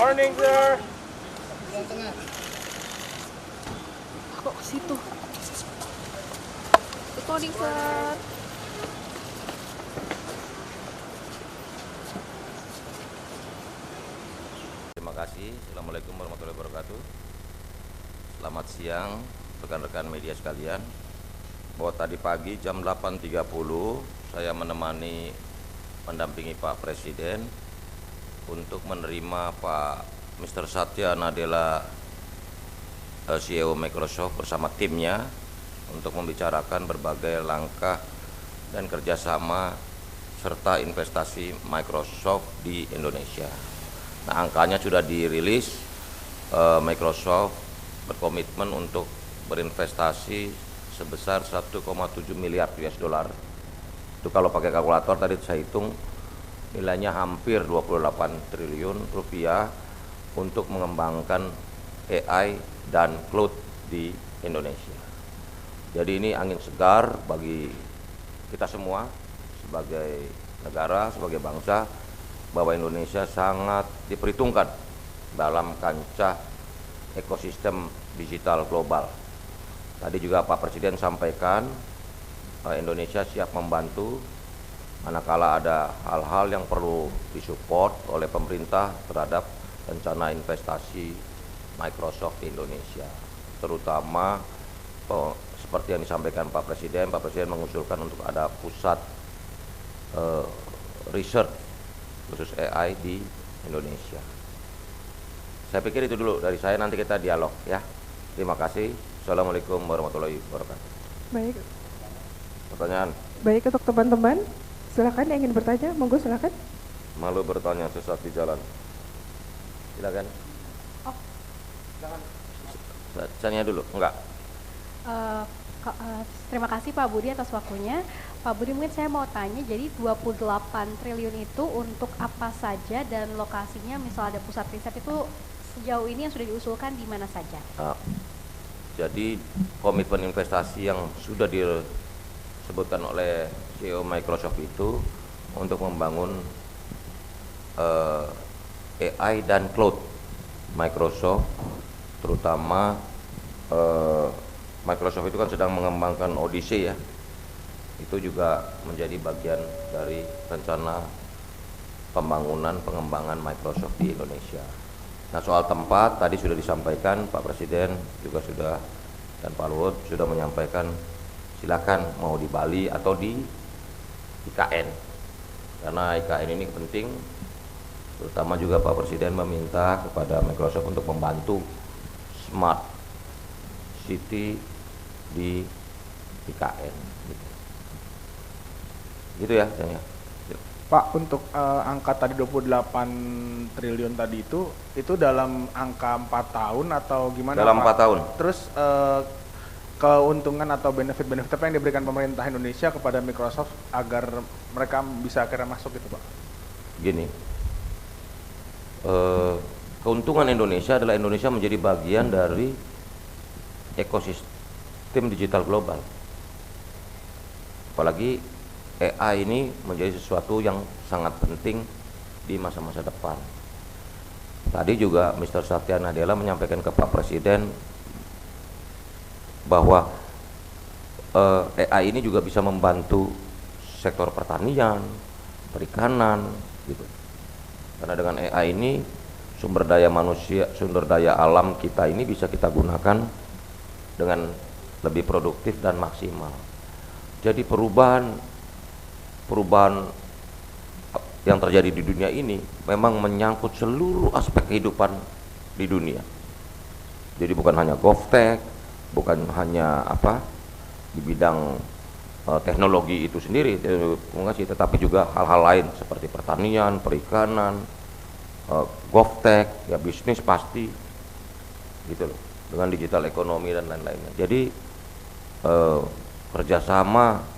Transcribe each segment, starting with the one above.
Morning, sir. Kok ke situ? Good morning, sir. Terima kasih. Assalamualaikum warahmatullahi wabarakatuh. Selamat siang rekan-rekan media sekalian. Bahwa tadi pagi jam 8.30 saya menemani mendampingi Pak Presiden untuk menerima Pak Mr. Satya Nadella, CEO Microsoft bersama timnya untuk membicarakan berbagai langkah dan kerjasama serta investasi Microsoft di Indonesia. Nah, angkanya sudah dirilis. Microsoft berkomitmen untuk berinvestasi sebesar 1,7 miliar US dollar. Itu kalau pakai kalkulator tadi saya hitung nilainya hampir 28 triliun rupiah untuk mengembangkan AI dan cloud di Indonesia. Jadi ini angin segar bagi kita semua sebagai negara, sebagai bangsa, bahwa Indonesia sangat diperhitungkan dalam kancah ekosistem digital global. Tadi juga Pak Presiden sampaikan Indonesia siap membantu manakala ada hal-hal yang perlu disupport oleh pemerintah terhadap rencana investasi Microsoft di Indonesia, terutama seperti yang disampaikan Pak Presiden mengusulkan untuk ada pusat research khusus AI di Indonesia. Saya pikir itu dulu dari saya, nanti kita dialog ya. Terima kasih. Assalamualaikum warahmatullahi wabarakatuh. Baik. Pertanyaan? Baik, untuk teman-teman, silakan yang ingin bertanya, monggo silakan. Malu bertanya sesat di jalan. Silakan. Oh, Tanya dulu, enggak? terima kasih Pak Budi atas waktunya. Pak Budi, mungkin saya mau tanya, jadi 28 triliun itu untuk apa saja dan lokasinya, misal ada pusat riset itu sejauh ini yang sudah diusulkan di mana saja? Jadi komitmen investasi yang sudah disebutkan oleh CEO Microsoft itu untuk membangun AI dan cloud Microsoft, terutama Microsoft itu kan sedang mengembangkan Odyssey ya. Itu juga menjadi bagian dari rencana pengembangan Microsoft di Indonesia. Nah, soal tempat tadi sudah disampaikan, Pak Presiden juga sudah, dan Pak Luhut sudah menyampaikan silakan mau di Bali atau di IKN, karena IKN ini penting. Terutama juga Pak Presiden meminta kepada Microsoft untuk membantu Smart City di IKN gitu ya. Pak, untuk angka tadi 28 triliun tadi itu dalam angka 4 tahun atau gimana, dalam Pak? 4 tahun. Terus keuntungan atau benefit-benefit apa yang diberikan pemerintah Indonesia kepada Microsoft agar mereka bisa akhirnya masuk gitu, Pak? Gini, keuntungan Indonesia adalah Indonesia menjadi bagian dari ekosistem digital global. Apalagi AI ini menjadi sesuatu yang sangat penting di masa-masa depan. Tadi juga Mr. Satya Nadella menyampaikan ke Pak Presiden bahwa AI ini juga bisa membantu sektor pertanian, perikanan gitu. Karena dengan AI ini sumber daya manusia, sumber daya alam kita ini bisa kita gunakan dengan lebih produktif dan maksimal. Jadi perubahan yang terjadi di dunia ini memang menyangkut seluruh aspek kehidupan di dunia. Jadi bukan hanya GovTech, bukan hanya di bidang teknologi itu sendiri, tetapi juga hal-hal lain seperti pertanian, perikanan, GovTech, ya bisnis pasti, gitu loh, dengan digital ekonomi dan lain-lainnya. Jadi kerjasama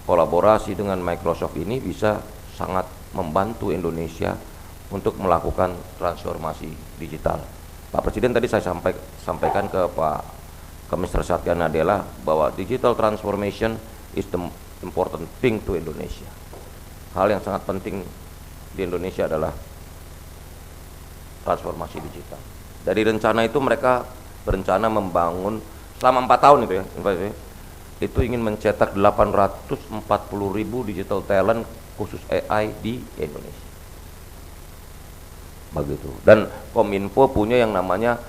kolaborasi dengan Microsoft ini bisa sangat membantu Indonesia untuk melakukan transformasi digital. Pak Presiden tadi saya sampaikan ke Mr. Satya Nadella bahwa digital transformation is the important thing to Indonesia. Hal yang sangat penting di Indonesia adalah transformasi digital. Dari rencana itu mereka berencana membangun selama 4 tahun itu ya, itu ingin mencetak 840.000 digital talent khusus AI di Indonesia. Begitu. Dan Kominfo punya yang namanya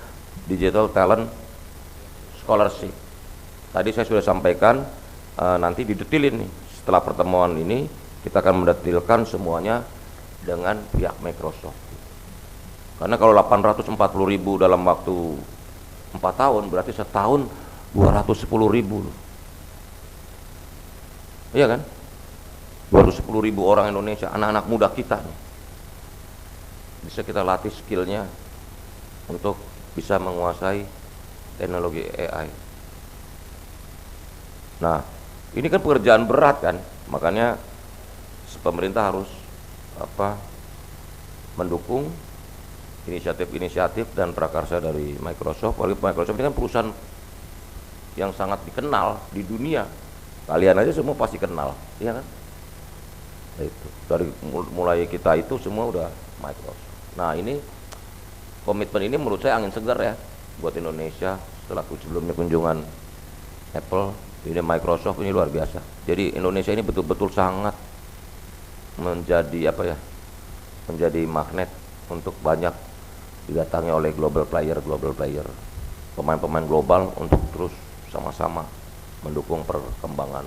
Digital Talent Scholarship. Tadi saya sudah sampaikan, nanti didetilin nih. Setelah pertemuan ini kita akan mendetilkan semuanya dengan pihak Microsoft. Karena kalau 840.000 dalam waktu 4 tahun berarti setahun 210.000 loh. Iya kan? 210.000 orang Indonesia, anak-anak muda kita nih. Bisa kita latih skillnya untuk bisa menguasai teknologi AI. Nah, ini kan pekerjaan berat kan, makanya pemerintah harus mendukung inisiatif-inisiatif dan prakarsa dari Microsoft. Microsoft ini kan perusahaan yang sangat dikenal di dunia. Kalian aja semua pasti kenal, iya kan? Itu dari mulai kita itu semua udah Microsoft. Nah, ini komitmen ini menurut saya angin segar ya buat Indonesia. Setelah sebelumnya kunjungan Apple, ini Microsoft ini luar biasa. Jadi Indonesia ini betul-betul sangat menjadi menjadi magnet untuk banyak didatangi oleh global player, pemain-pemain global untuk terus sama-sama mendukung perkembangan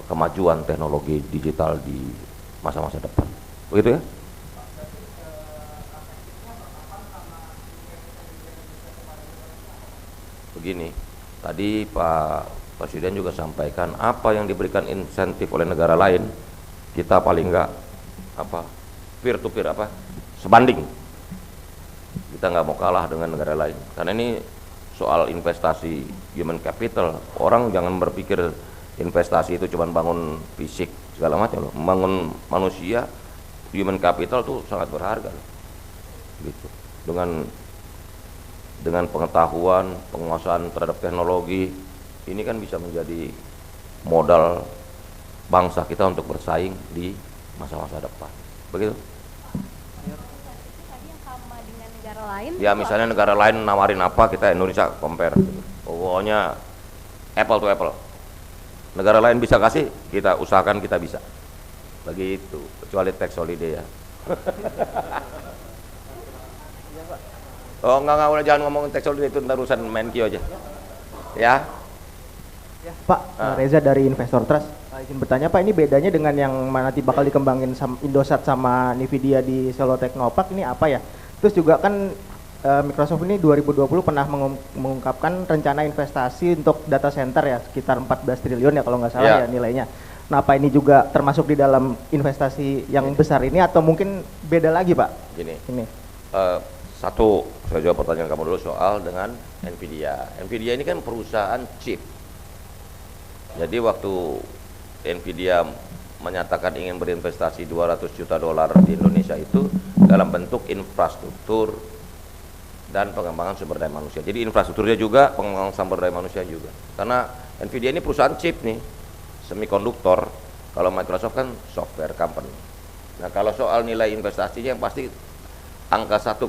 kemajuan teknologi digital di masa-masa depan. Begitu ya? Begini, tadi Pak Presiden juga sampaikan apa yang diberikan insentif oleh negara lain, kita paling enggak peer to peer sebanding. Kita nggak mau kalah dengan negara lain, karena ini soal investasi human capital. Orang jangan berpikir investasi itu cuma bangun fisik segala macam loh. Membangun manusia, human capital tuh sangat berharga loh. Gitu. Dengan pengetahuan, penguasaan terhadap teknologi, ini kan bisa menjadi modal bangsa kita untuk bersaing di masa-masa depan. Begitu. Tadi yang sama dengan negara lain. Ya misalnya negara lain nawarin apa, kita Indonesia compare. Pokoknya apple to apple. Negara lain bisa kasih, kita usahakan kita bisa. Begitu, kecuali tax holiday ya. Oh enggak, udah jangan ngomongin tax holiday, itu ntar urusan Menkyu aja. Ya. Ya, Pak, Reza dari Investor Trust. Izin bertanya Pak, ini bedanya dengan yang nanti bakal dikembangin Indosat sama Nvidia di Solo Technopark ini apa ya? Terus juga kan Microsoft ini 2020 pernah mengungkapkan rencana investasi untuk data center ya sekitar 14 triliun ya kalau nggak salah ya nilainya. Nah, apa ini juga termasuk di dalam investasi yang besar ini atau mungkin beda lagi Pak? Gini. Ini. Satu, saya jawab pertanyaan kamu dulu soal dengan Nvidia. Nvidia ini kan perusahaan chip. Jadi waktu Nvidia menyatakan ingin berinvestasi 200 juta dolar di Indonesia itu dalam bentuk infrastruktur dan pengembangan sumber daya manusia. Jadi infrastrukturnya juga, pengembangan sumber daya manusia juga. Karena Nvidia ini perusahaan chip nih, semikonduktor. Kalau Microsoft kan software company. Nah, kalau soal nilai investasinya yang pasti angka 1,7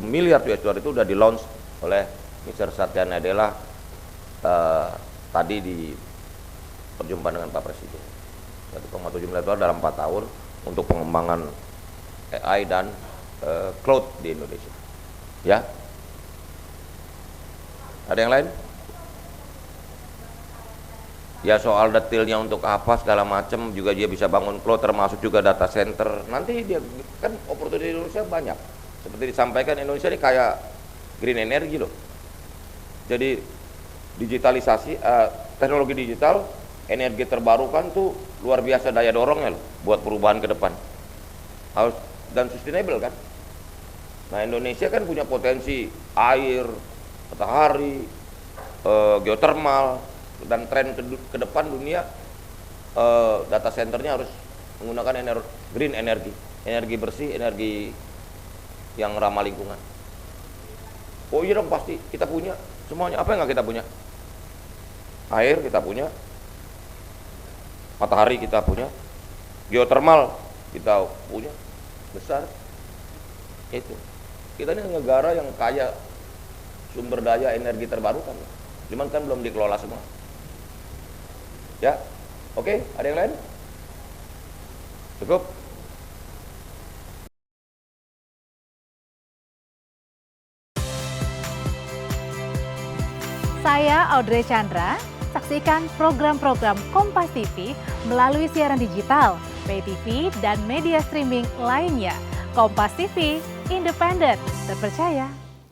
miliar US dollar itu sudah di launch oleh Mr. Satya Nadella tadi di perjumpaan dengan Pak Presiden. 1,7 miliar dolar dalam 4 tahun untuk pengembangan AI dan cloud di Indonesia. Ya. Ada yang lain? Ya soal detailnya untuk apa segala macam juga dia bisa bangun cloud termasuk juga data center. Nanti dia kan opportunity di Indonesia banyak. Seperti disampaikan Indonesia ini kayak green energy loh. Jadi digitalisasi teknologi digital, energi terbarukan tuh luar biasa daya dorongnya loh buat perubahan ke depan. Harus dan sustainable kan. Nah, Indonesia kan punya potensi air, matahari, geothermal, dan tren ke depan dunia data centernya harus menggunakan green energi bersih, energi yang ramah lingkungan. Oh iya dong, pasti kita punya semuanya. Apa yang nggak kita punya? Air kita punya, matahari kita punya, geothermal kita punya besar, Itu. Kita ini negara yang kaya sumber daya energi terbarukan. Cuman kan belum dikelola semua. Ya. Oke, ada yang lain? Cukup? Saya Audrey Chandra, saksikan program-program Kompas TV melalui siaran digital, pay TV, dan media streaming lainnya. Kompas TV, independen, terpercaya,